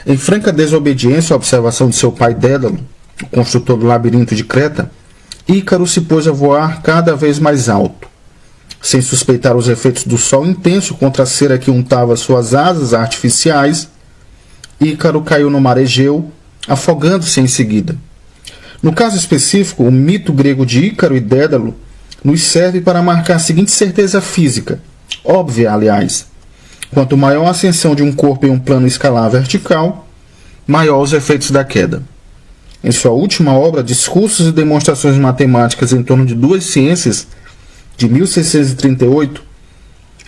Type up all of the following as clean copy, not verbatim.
Em franca desobediência à observação de seu pai Dédalo, o construtor do labirinto de Creta, Ícaro se pôs a voar cada vez mais alto. Sem suspeitar os efeitos do sol intenso contra a cera que untava suas asas artificiais, Ícaro caiu no mar Egeu, afogando-se em seguida. No caso específico, o mito grego de Ícaro e Dédalo nos serve para marcar a seguinte certeza física, óbvia, aliás. Quanto maior a ascensão de um corpo em um plano escalar vertical, maior os efeitos da queda. Em sua última obra, Discursos e Demonstrações Matemáticas em torno de duas ciências, de 1638,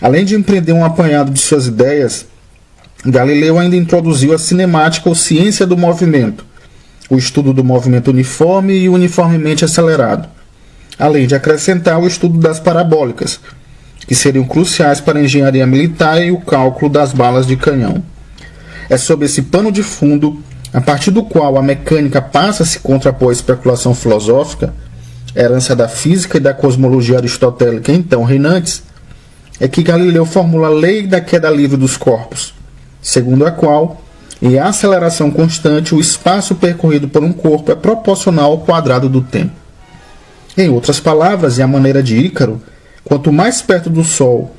além de empreender um apanhado de suas ideias, Galileu ainda introduziu a cinemática ou ciência do movimento, o estudo do movimento uniforme e uniformemente acelerado, além de acrescentar o estudo das parabólicas, que seriam cruciais para a engenharia militar e o cálculo das balas de canhão. É sob esse pano de fundo, a partir do qual a mecânica passa a se contrapor à especulação filosófica, herança da física e da cosmologia aristotélica então reinantes, é que Galileu formula a lei da queda livre dos corpos, segundo a qual, em aceleração constante, o espaço percorrido por um corpo é proporcional ao quadrado do tempo. Em outras palavras, e à maneira de Ícaro, quanto mais perto do Sol,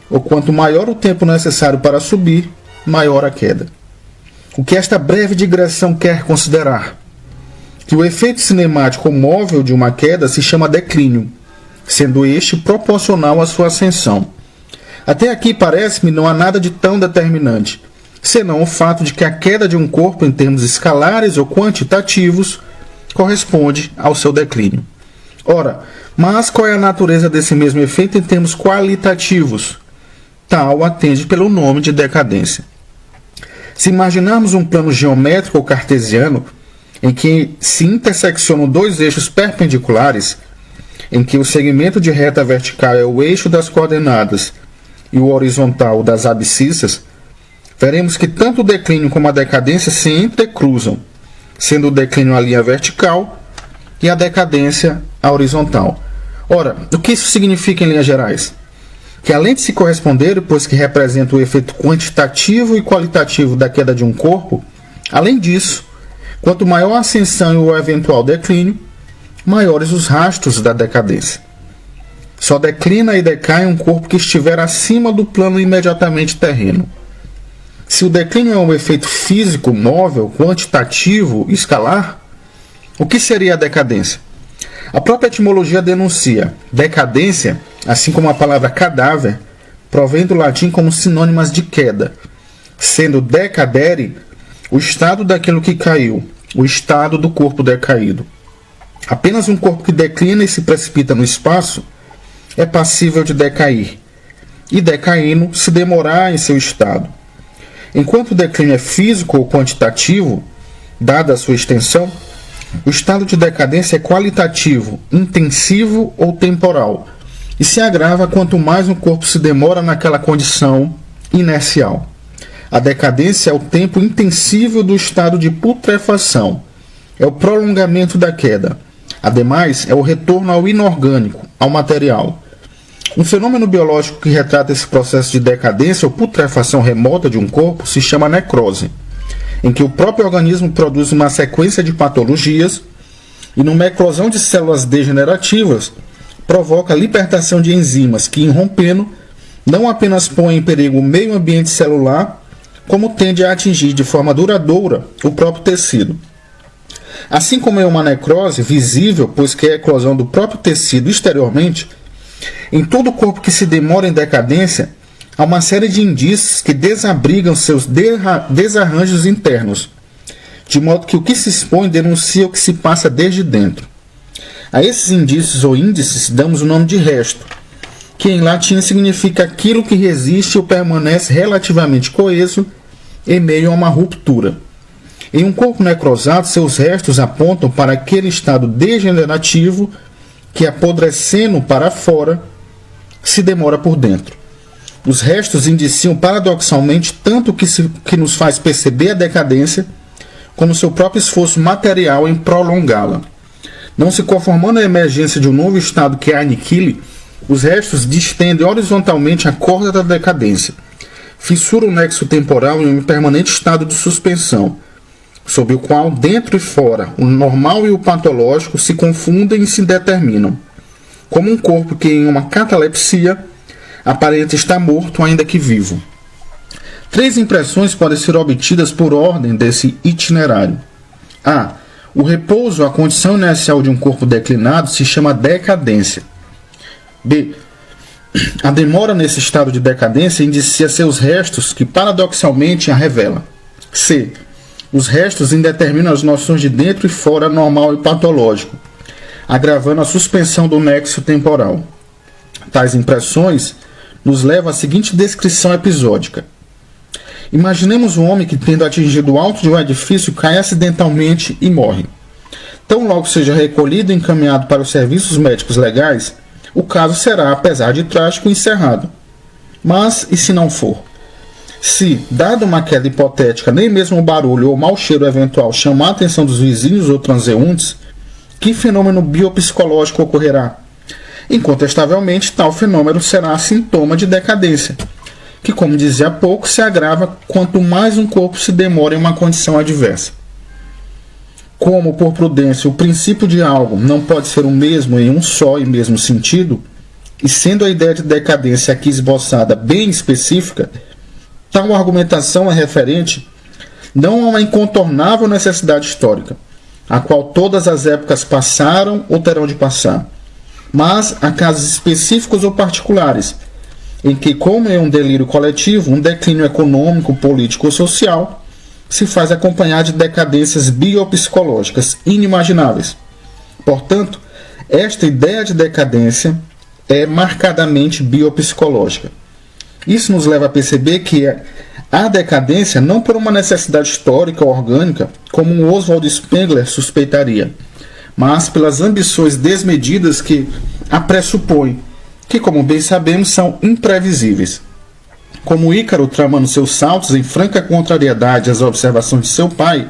ou quanto maior o tempo necessário para subir, maior a queda. O que esta breve digressão quer considerar? Que o efeito cinemático móvel de uma queda se chama declínio, sendo este proporcional à sua ascensão. Até aqui, parece-me, não há nada de tão determinante, senão o fato de que a queda de um corpo em termos escalares ou quantitativos corresponde ao seu declínio. Ora, mas qual é a natureza desse mesmo efeito em termos qualitativos? Tal atende pelo nome de decadência. Se imaginarmos um plano geométrico ou cartesiano, em que se interseccionam dois eixos perpendiculares, em que o segmento de reta vertical é o eixo das coordenadas e o horizontal das abscissas, veremos que tanto o declínio como a decadência se entrecruzam, sendo o declínio a linha vertical e a decadência a horizontal. Ora, o que isso significa em linhas gerais? Que além de se corresponderem, pois que representa o efeito quantitativo e qualitativo da queda de um corpo, além disso, quanto maior a ascensão e o eventual declínio, maiores os rastros da decadência. Só declina e decai um corpo que estiver acima do plano imediatamente terreno. Se o declínio é um efeito físico, móvel, quantitativo, escalar, o que seria a decadência? A própria etimologia denuncia. Decadência, assim como a palavra cadáver, provém do latim como sinônimas de queda, sendo decadere o estado daquilo que caiu, o estado do corpo decaído. Apenas um corpo que declina e se precipita no espaço é passível de decair, e decaindo se demorar em seu estado. Enquanto o declínio é físico ou quantitativo, dada a sua extensão, o estado de decadência é qualitativo, intensivo ou temporal, e se agrava quanto mais um corpo se demora naquela condição inercial. A decadência é o tempo intensivo do estado de putrefação, é o prolongamento da queda. Ademais, é o retorno ao inorgânico, ao material. Um fenômeno biológico que retrata esse processo de decadência ou putrefação remota de um corpo se chama necrose, em que o próprio organismo produz uma sequência de patologias e, numa eclosão de células degenerativas, provoca a libertação de enzimas que, irrompendo, não apenas põem em perigo o meio ambiente celular, como tende a atingir de forma duradoura o próprio tecido. Assim como é uma necrose visível, pois que é a eclosão do próprio tecido exteriormente, em todo o corpo que se demora em decadência, há uma série de indícios que desabrigam seus desarranjos internos, de modo que o que se expõe denuncia o que se passa desde dentro. A esses indícios ou índices damos o nome de resto, que em latim significa aquilo que resiste ou permanece relativamente coeso em meio a uma ruptura. Em um corpo necrosado, seus restos apontam para aquele estado degenerativo que, apodrecendo para fora, se demora por dentro. Os restos indiciam paradoxalmente tanto o que nos faz perceber a decadência, como seu próprio esforço material em prolongá-la. Não se conformando à emergência de um novo estado que a aniquile, os restos distendem horizontalmente a corda da decadência, fissura o nexo temporal em um permanente estado de suspensão, sob o qual, dentro e fora, o normal e o patológico se confundem e se determinam, como um corpo que, em uma catalepsia, aparenta estar morto ainda que vivo. 3 impressões podem ser obtidas por ordem desse itinerário. A. O repouso, a condição inicial de um corpo declinado, se chama decadência. B. A demora nesse estado de decadência indicia seus restos, que paradoxalmente a revela. C. Os restos indeterminam as noções de dentro e fora normal e patológico, agravando a suspensão do nexo temporal. Tais impressões nos levam à seguinte descrição episódica. Imaginemos um homem que, tendo atingido o alto de um edifício, cai acidentalmente e morre. Tão logo seja recolhido e encaminhado para os serviços médicos legais, o caso será, apesar de trágico, encerrado. Mas, e se não for? Se, dada uma queda hipotética, nem mesmo o barulho ou o mau cheiro eventual chamar a atenção dos vizinhos ou transeuntes, que fenômeno biopsicológico ocorrerá? Incontestavelmente, tal fenômeno será sintoma de decadência, que, como dizia há pouco, se agrava quanto mais um corpo se demora em uma condição adversa. Como, por prudência, o princípio de algo não pode ser o mesmo em um só e mesmo sentido, e sendo a ideia de decadência aqui esboçada bem específica, tal argumentação é referente não a uma incontornável necessidade histórica, a qual todas as épocas passaram ou terão de passar, mas a casos específicos ou particulares, em que, como é um delírio coletivo, um declínio econômico, político ou social, se faz acompanhar de decadências biopsicológicas inimagináveis. Portanto, esta ideia de decadência é marcadamente biopsicológica. Isso nos leva a perceber que há decadência não por uma necessidade histórica ou orgânica, como um Oswald Spengler suspeitaria, mas pelas ambições desmedidas que a pressupõem, que, como bem sabemos, são imprevisíveis. Como Ícaro tramando seus saltos em franca contrariedade às observações de seu pai,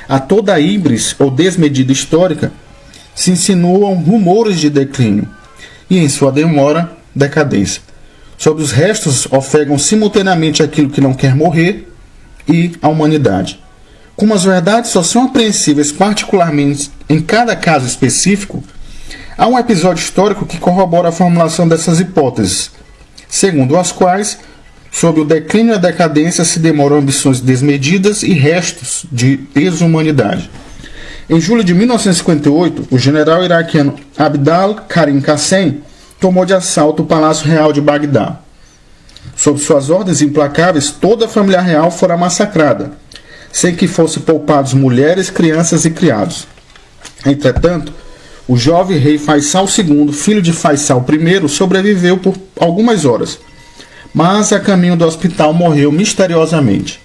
a toda a híbris ou desmedida histórica se insinuam rumores de declínio, e em sua demora, decadência. Sobre os restos ofegam simultaneamente aquilo que não quer morrer e a humanidade. Como as verdades só são apreensíveis particularmente em cada caso específico, há um episódio histórico que corrobora a formulação dessas hipóteses, segundo as quais, sob o declínio e a decadência se demoram ambições desmedidas e restos de desumanidade. Em julho de 1958, o general iraquiano Abdal Karim Qassem tomou de assalto o Palácio Real de Bagdá. Sob suas ordens implacáveis, toda a família real fora massacrada, sem que fossem poupados mulheres, crianças e criados. Entretanto, o jovem rei Faisal II, filho de Faisal I, sobreviveu por algumas horas, mas a caminho do hospital morreu misteriosamente.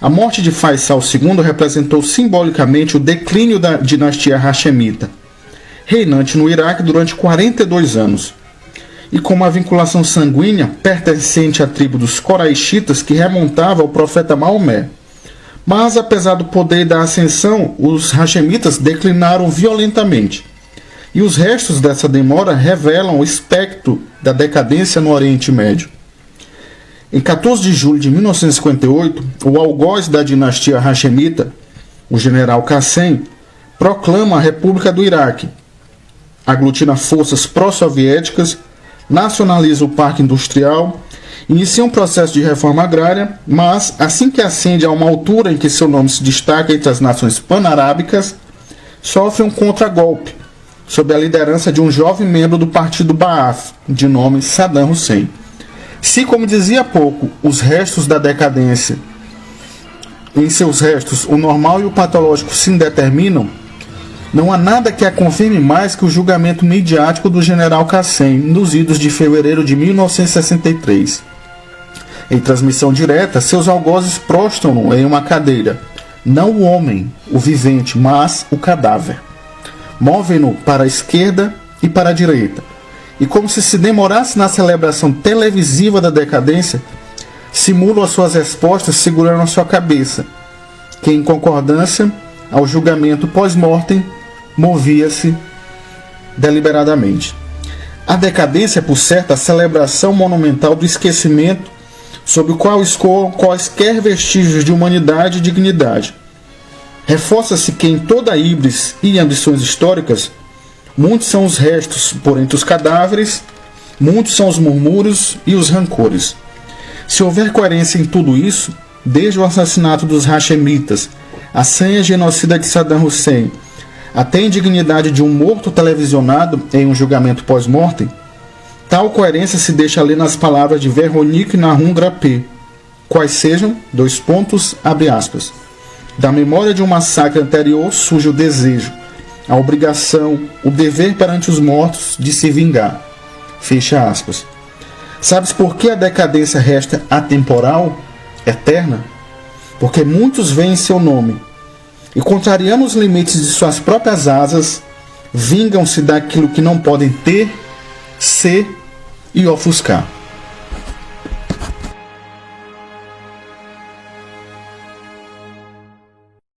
A morte de Faisal II representou simbolicamente o declínio da dinastia Hashemita, reinante no Iraque durante 42 anos, e com uma vinculação sanguínea pertencente à tribo dos Coraixitas que remontava ao profeta Maomé. Mas, apesar do poder e da ascensão, os Hashemitas declinaram violentamente, e os restos dessa demora revelam o espectro da decadência no Oriente Médio. Em 14 de julho de 1958, o algoz da dinastia Hashemita, o general Qassem, proclama a República do Iraque, aglutina forças pró-soviéticas, nacionaliza o parque industrial, inicia um processo de reforma agrária, mas, assim que ascende a uma altura em que seu nome se destaca entre as nações pan-arábicas, sofre um contragolpe, sob a liderança de um jovem membro do partido Ba'ath, de nome Saddam Hussein. Se, como dizia há pouco, os restos da decadência, em seus restos, o normal e o patológico se indeterminam, não há nada que a confirme mais que o julgamento midiático do general Qassem, nos idos de fevereiro de 1963. Em transmissão direta, seus algozes prostram-no em uma cadeira, não o homem, o vivente, mas o cadáver. Movem-no para a esquerda e para a direita, e como se demorasse na celebração televisiva da decadência, simulam as suas respostas segurando a sua cabeça, que, em concordância ao julgamento pós-mortem, movia-se deliberadamente. A decadência é, por certo, a celebração monumental do esquecimento sob o qual escoam quaisquer vestígios de humanidade e dignidade. Reforça-se que em toda a híbris e ambições históricas, muitos são os restos por entre os cadáveres, muitos são os murmúrios e os rancores. Se houver coerência em tudo isso, desde o assassinato dos Hashemitas, a senha genocida de Saddam Hussein, até a indignidade de um morto televisionado em um julgamento pós-mortem, tal coerência se deixa ler nas palavras de Véronique Nahum Grappé, quais sejam, abre aspas, da memória de um massacre anterior surge o desejo, a obrigação, o dever perante os mortos de se vingar, fecha aspas. Sabes por que a decadência resta atemporal, eterna? Porque muitos veem seu nome e, contrariando os limites de suas próprias asas, vingam-se daquilo que não podem ter, ser e ofuscar.